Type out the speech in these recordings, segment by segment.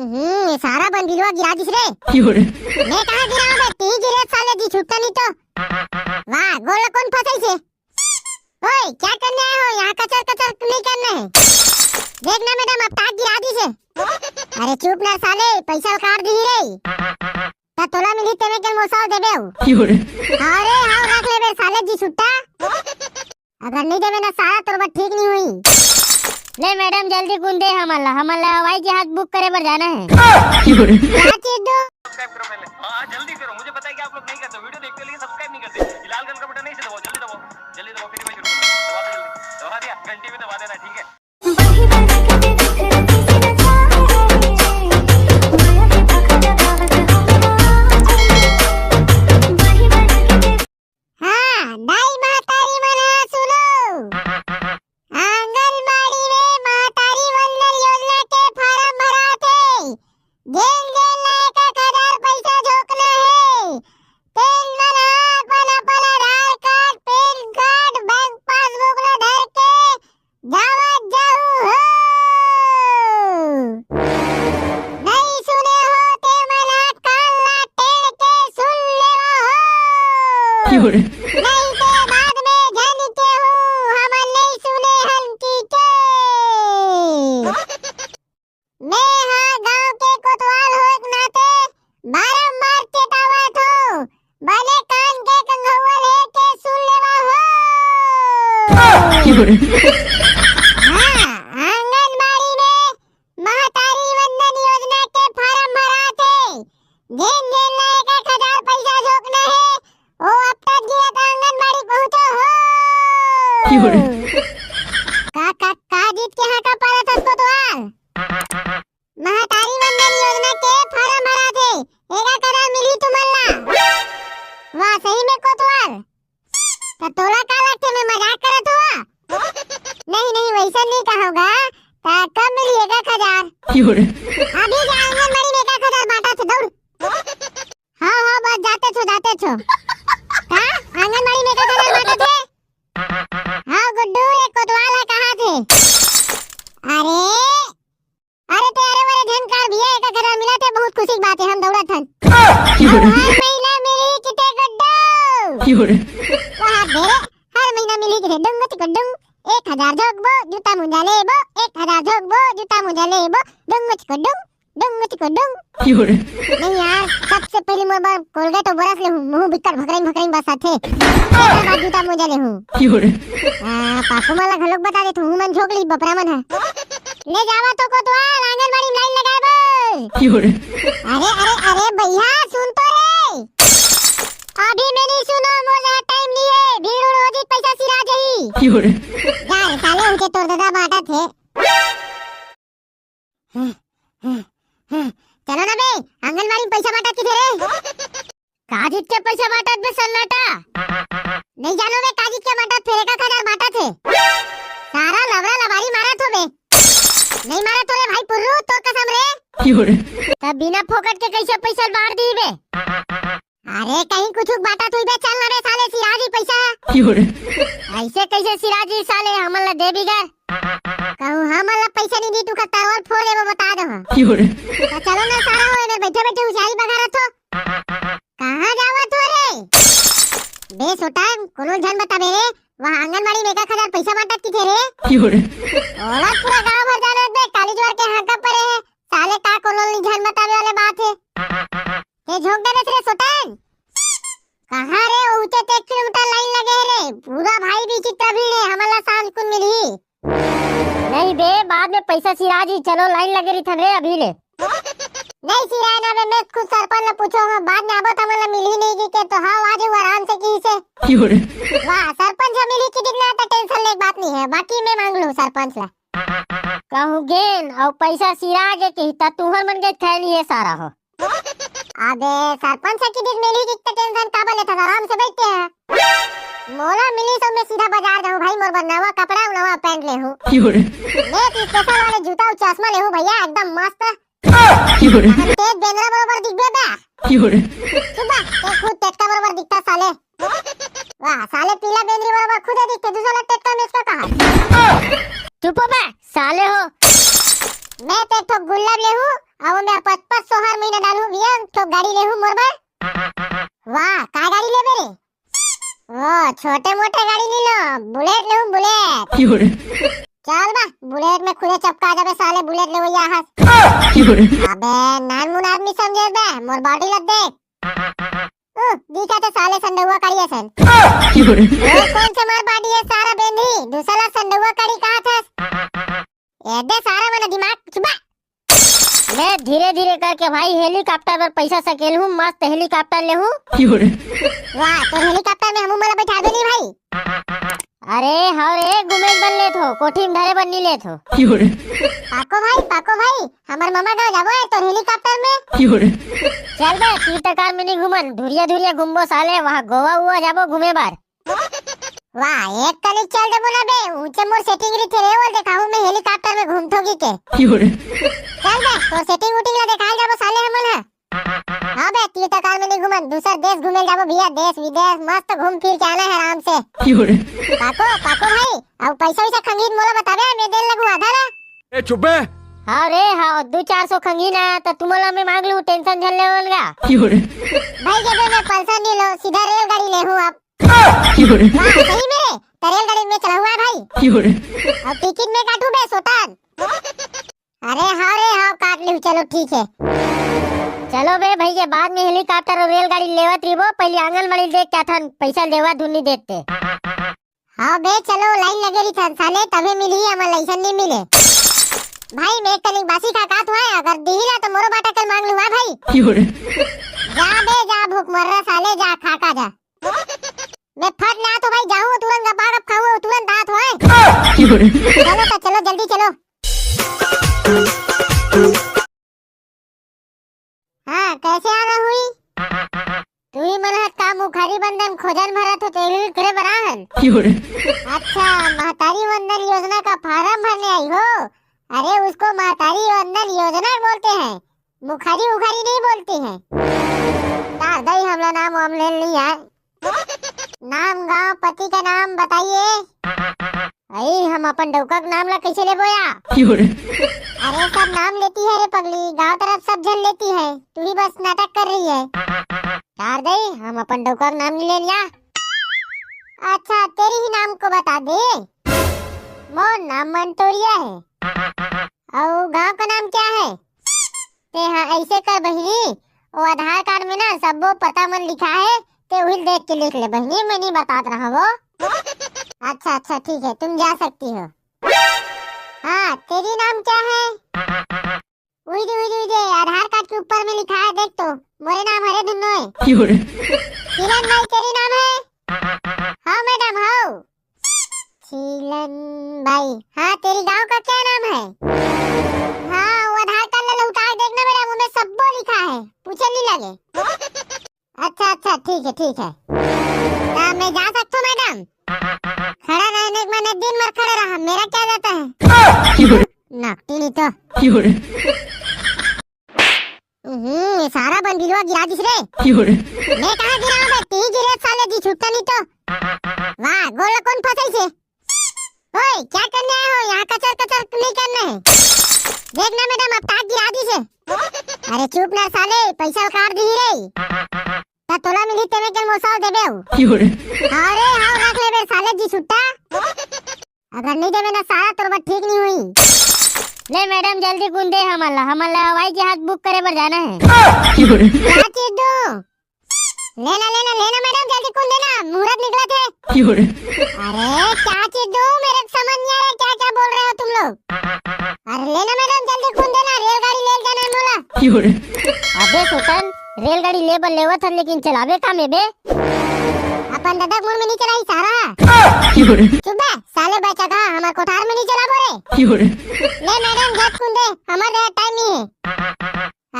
सारा बन गिरवा गिरा दिस रे। मैं कहाँ गिरा बे, तू गिरे साले जी, छुटता नहीं तो। वाह, गोला कौन फंसाई से? ओए क्या करने आए हो, यहाँ कचर कचर नहीं करना है। देखना मैडम, अब ताक गिरा दी से। अरे चुप ना साले, पैसा काट दी रे। ता तोला मिली तेरे के मोसाव देबे हो। अरे हां रख ले बे साले जी छुट्टा। अगर नहीं देबे ना सारा तोर बात ठीक नहीं हुई। ले मैडम जल्दी गुन दे, हमला हवाई जहाज बुक करे बर जाना है। क्या चीज दो? सब्सक्राइब करो पहले। हां जल्दी करो, मुझे पता है कि आप लोग नहीं करते, वीडियो देखते हो लेकिन सब्सक्राइब नहीं करते। लाल कलर का बटन नहीं से दबाओ, जल्दी दबाओ, जल्दी दबाओ, फिर मैं शुरू करूं। दबा दो जल्दी, दबा दिया, घंटी भी दबा देना, ठीक है। नहीं तो बाद में जानते हो हम नहीं सुने हल्की के। मैं हाँ गांव के कोतवाल हो एक नाते बारंबार चेतावत हो, भले कान के कंघौल है के सुन लेवा हो। हाँ, आंगनबाड़ी में महतारी वंदन योजना के फार्म भरा थे। जेन जेन लायक 1000 पैसा झोंकना है, ओ अब तक गया था आंगनबाड़ी पहुंचो हो। का जीत के हाँ का पारा था कोतवाल। महतारी वंदन योजना के फार्म भरा थे, 1000 मिली तुमल्ला। वाह सही में कोतवाल। तो तोला का लगते मैं मजाक करत हुआ? नहीं वैसा नहीं कहोगा। कब मिली 1000? अभी जा आंगनबाड़ी में 1000 बांटा थे, दौड़। हाँ बस जाते छो। आंगनबाड़ी में 1000 बांटे थे। हाँ गुड्डू, एक कोतवाल है, कहाँ थे? अरे तेरे धन कार्ड भी है, 1000 मिला थे, बहुत खुशी की बात है, हम दौड़त हन। हर महीना मिली किते गुड्डू? हर महीना मिली किते डंग 1000 झोंकबो जूता मुंजा लेबो, 1000 झोंकबो जूता मुंजा लेबो, डंग नहीं यार, सबसे पहले मोबाइल कोलगेट और ब्रश ले हूं, मुंह बिकर भकराइन बसा थे। उसके बाद जूता मुंजा ले हूं। पाकू माला घलोक बता देत हूं, मन झोकली बपरा मन है। ले जावा तो कोतवाल, आंगनबाड़ी में लाइन लगाबो। अरे भैया सुन तो रे। अभी मैं नहीं सुनो, मोला टाइम नहीं है, भीड़ हो जी, पैसा सिरा जाई। जा रे साले, उनके तोर दादा बांटा थे। चलो ना बे, आंगनबाड़ी में पैसा बांटा किधर है? काजित के पैसा बांटा बे सन्नाटा। नहीं जानो बे, काजित के बांटा फिर 1000 बांटा थे। सारा लवरा लबारी मारा थो बे। नहीं मारा तो रे भाई पुर्रू, तो कसम रे। तब बिना फोकट के कैसे पैसा बांट दी बे? अरे कहीं कुछ बांटा तो बे, चल ना बे साले, सिराजी पैसा। ऐसे कैसे सिराजी साले, हमला दे बिगर। कहूँ हमला पैसा नहीं दी, तू का तारवाल फोड़ देबो, बता दो। तो चलो ना सारा होए में बैठे उचाई बघारा थो। कहाँ जावत हो रे? बे सोटा, कोनो जन बताबे रे, वहाँ आंगनबाड़ी में 1000 पैसा बांटत की थे रे? ओला पूरा गांव भर जाने बे, कालीजवार के हाका परे है, साले का कोनो जन बताबे वाले बात है। ये झोंक दे रे सोटन। कहाँ रे, ऊंचे 1 किलोमीटर लाइन लगे रे, पूरा भाई भी चित्रा भीड़ है, हमला सांझ कुन मिली। नहीं बे, बाद में पैसा सिराजी, चलो लाइन लगे रही थन रे अभी ले। नहीं सिराना बे, मैं खुद सरपंच ने पूछो हूँ, बाद में आबो तमला मिल ही नहीं के, तो हाँ आज आराम से की से। वाह सरपंच से मिली की दिखना तो टेंशन ले बात नहीं है, बाकी मैं मांग लूँ सरपंच ला। कहूँ गेन और पैसा सिराज के हिता तुहर मन के थैली है सारा हो। अबे सरपंच से की दिख मिली की टेंशन काबा लेता, आराम से बैठते हैं। मोला मिली तो मैं सीधा बाजार जाऊँ भाई, मोर बर नवा कपड़ा नवा पैंट ले हूँ। देख स्पेशल वाले जूता और चश्मा ले हूँ भैया, एकदम मस्त। तेज बेंद्रा बरोबर दिखबे बे। सुबह ते खुद टेक्का बरोबर दिखता साले। वाह साले पीला बेंद्री बरोबर खुद दिखते, दूसरा टेक्का में इसका कहा। चुप हो बे साले हो। मैं ते तो गुलाब ले हूँ अब मैं 500 हर महीना डालू भैया तो गाड़ी ले हूं मोरबर। वाह का गाड़ी ले मेरे ओ छोटे मोटे गाड़ी ले लो बुलेट ले हूं बुलेट। चल बा बुलेट में खुले चपका आ जाबे साले बुलेट ले वही आहस। अबे नान मुन आदमी समझे बे मोर बॉडी लग देख दिखा तो साले संडुआ काड़ी असन कौन से मार बॉडी है सारा बेंधी दूसरा संडुआ काड़ी कहा था एदे सारा मन दिमाग चुबा। मैं धीरे धीरे करके भाई हेलीकॉप्टर पर पैसा सकेल हूँ मस्त हेलीकॉप्टर ले हूँ। वाह तो हेलीकॉप्टर में हमू मला बैठा दो नहीं भाई। अरे हाँ रे गुमेज बन ले थो कोठी में धरे बननी ले थो। पाको भाई हमार मामा गाँव जाबो है तो हेलीकॉप्टर में चल बे तीर्थकार में नहीं घूमन धुरिया धुरिया घूमबो साले वहाँ गोवा हुआ जाबो घूमे बार। वाह एक कलिक चल दे बोला बे ऊंचे मोर सेटिंग री थे वो दिखाऊं मैं हेलीकॉप्टर में घूमथोगी के चल बे तो सेटिंग उटिंग ला दिखाई जाबो साले हमन है। हां बे तीर्थकार में नहीं घूमन दूसरा देश घूमे जाबो भैया देश विदेश मस्त घूम फिर के आना है आराम से। पाको भाई अब पैसा वैसा खंगीन मोला बताबे मैं देन लगू आधा ला ए चुप बे। हाँ रे हाँ 200-400 खंगीन है तो तुमला मैं मांग लूं टेंशन झल ले वाला भाई जब मैं पल्सर नहीं लो सीधा रेलगाड़ी ले हूं अब। वाह सही मेरे तो रेलगाड़ी में चला हुआ है भाई अब टिकट में काटू बे सोतान। अरे हाँ रे हाँ काट लूं चलो ठीक है। चलो बे भैया बाद में हेलीकॉप्टर और रेलगाड़ी लेवत रिबो पहले आंगनबाड़ी देख क्या था पैसा देवा धुनी देते। हाँ बे चलो लाइन लगे रही था साले तभी मिली हमें लाइसेंस नहीं मिले भाई मैं कलिंग बासी खा कात हुआ अगर दिहिला तो मोरो बाटा कल मांग लूंगा भाई। जा बे जा भूख मर रहा साले जा खा का जा मैं फट ना तो भाई जाऊं तुरंत गपाड़ खाऊं तुरंत दांत होए। चलो तो चलो जल्दी चलो। हाँ कैसे आना हुई तू ही मन का मुखारी बंधन खोजन भरत हो तेरे करे बराहन। अच्छा महतारी वंदन योजना का फार्म भरने आई हो। अरे उसको महतारी वंदन योजना बोलते हैं मुखारी उखारी नहीं बोलती हैं। दादा ही हमला नाम वाम ले लिया नाम गांव पति का नाम बताइए। अरे हम अपन डौका का नाम ला कैसे ले बोया। अरे सब नाम लेती है रे पगली गांव तरफ सब जन लेती है तू ही बस नाटक कर रही है। चार दई हम अपन डौका का नाम नहीं ले लिया। अच्छा तेरी ही नाम को बता दे मोर नाम मंटोरिया है और गांव का नाम क्या है। ते हाँ ऐसे कर बहिनी वो आधार कार्ड में ना सब वो पता मन लिखा है ते वही देख के लिख ले बहिनी मैं नहीं बता रहा वो। अच्छा अच्छा ठीक है तुम जा सकती हो। हाँ तेरी नाम क्या है उइदे आधार कार्ड के ऊपर में लिखा है देख तो मोरे नाम हरे धुन्नो है। किरण भाई तेरी नाम है। हाँ मैडम हाँ शीलन भाई। हाँ तेरी गांव का क्या नाम है। हाँ वो आधार कार्ड ला उतार देखना मैडम उनमें सब वो लिखा है पूछे नहीं लगे। अच्छा अच्छा ठीक है मैं जा सकता हूँ मैडम। खड़ा रहने के मैंने दिन भर खड़ा रहा मेरा क्या जाता है नकटी नहीं तो सारा बंदिलवा गिरा दिस रे। मैं कहाँ गिरा हूँ तू ही गिरे साले जी छुट्टा नहीं तो। वाह गोला कौन फंसाई से ओए क्या करने आए हो यहाँ कचर नहीं करना है। देखना मैडम अब ताक गिरा दी से। अरे चुप ना साले पैसा काट दी रे ता तोला मिली तेरे के मोसाव देबे हूं। अरे हां रख ले बे साले जी छुट्टा अगर नहीं देबे ना सारा तोर बात ठीक नहीं हुई। ले मैडम जल्दी कुन दे हमला हवाई जहाज बुक करे पर जाना है। क्या चीज दो लेना मैडम जल्दी कुन देना मुहूर्त निकला थे। अरे क्या चीज दो मेरे समझ नहीं आ रहा क्या बोल रहे हो तुम लोग। अरे लेना मैडम जल्दी कुन देना रेलगाड़ी ले जाना है मोला। अबे सुल्तान रेलगाड़ी लेवत है लेकिन चलावे का में बे अपन दादा मुंह में नहीं चलाई सारा। चुप बे साले बच्चा का हमार कोठार में नहीं चला बोरे। ले मैडम झट कुन दे हमारा टाइम नहीं है।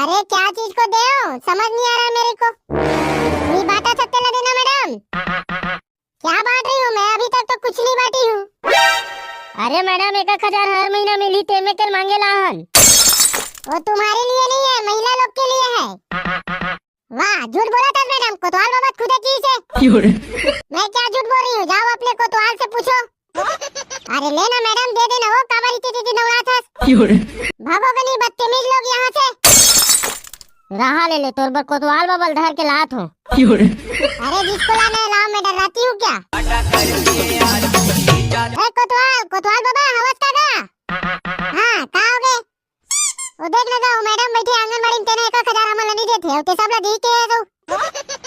अरे क्या चीज को दे समझ नहीं आ रहा मेरे को। नहीं बांटा सकते ना देना मैडम। क्या बांट रही हूँ मैं अभी तक तो कुछ नहीं बांटी हूँ। अरे मैडम 1000 हर महीना मिली ते में कल मांगे लाहन वो तुम्हारे लिए नहीं है महिला लोग के लिए है। वाह झूठ बोला था मैडम कोतवाल बाबा खुद की से। मैं क्या झूठ बोल रही हूँ जाओ अपने कोतवाल से पूछो। अरे लेना मैडम दे देना वो काबारी दीदी नवरा था। भागोगे नहीं बदतमीज लोग यहाँ से। रहा ले तोर बर कोतवाल बबल धर के लात हो। अरे जिसको लाना है लाओ, मैं डराती हूँ क्या? कोतवाल कोतवाल बाबा हवस का गा। हाँ का हो गए? वो देख लगा वो मैडम बैठी आंगनबाड़ी में, तेने 1000 हमला नहीं देते हो ते सब ला दी के तो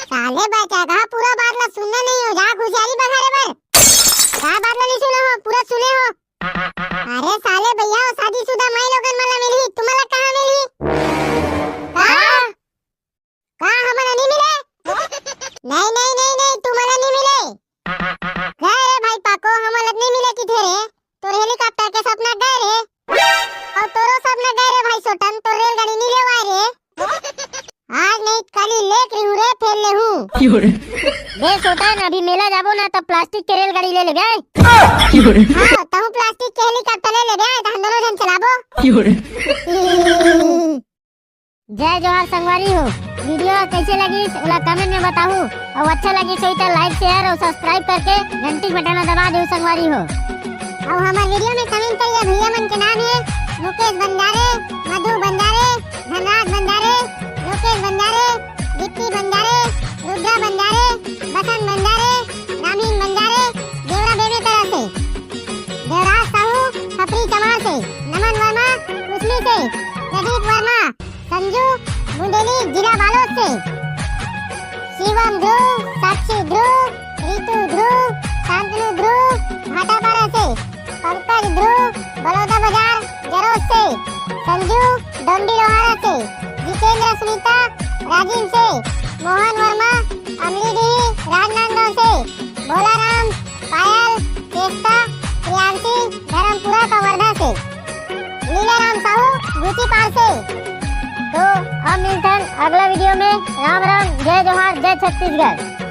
साले बच्चा कहा पूरा बात ला सुनना नहीं हो, जा खुशियारी बखारे बर का बात ला नहीं सुना हो, पूरा सुने हो। अरे साले भैया वो शादीशुदा माई लोगन मला मिली, तुम्हाला कहां मिली? का हमला नहीं मिले? नहीं नहीं नहीं नहीं तुम्हाला नहीं मिले। गए रे भाई पाको, हमला नहीं मिले कि थे रे? तोर हेलीकॉप्टर के सपना गए रे, और तोरो सपना गए रे भाई सोटन, तो रेलगाड़ी नहीं लेवाए रे। आज नहीं कली लेक रही हूँ रे, फेल ले हूँ बे सोटन। अभी मेला जाबो ना तब प्लास्टिक के रेलगाड़ी ले लेबे। हां तहु प्लास्टिक के हेलीकॉप्टर ले लेबे, हम दोनों जन चलाबो। जय जोहार संगवारी हो, वीडियो कैसे लगी ओला कमेंट में बताहू, और अच्छा लगी तो लाइक शेयर और सब्सक्राइब करके घंटी बटन दबा दो संगवारी हो। और हमारे वीडियो में कमेंट करिए भैया मन के नाम है मुकेश बंजारे, मधु बंजारे, धनराज बंजारे, लोकेश बंजारे, दीप्ति बंजारे, रुद्रा बंजारे, बसंत बंजारे, रामीन बंजारे, देवरा बेबेकरा से, देवराज साहू खपरी चमार से, नमन वर्मा कुसमी से, प्रदीप वर्मा, संजू बुंदेली जिला बालोद से, शिवम ध्रुव, साक्षी ध्रुव, रितु ध्रुव, शांतनु ध्रुव भाटापारा से, पंकज ध्रुव बड़ौदा बाजार जरोद से, संजू डोंडी लोहारा से, जितेंद्र सुनीता राजीव से, मोहन वर्मा अमलीडीही राजनांदगांव से, भोलाराम पायल चेस्ता प्रियांशी धर्मपुरा कवर्धा से, लीलाराम साहू गुचीपाल से। तो अब मिलते हैं अगला वीडियो में। राम राम, जय जोहार, जय छत्तीसगढ़।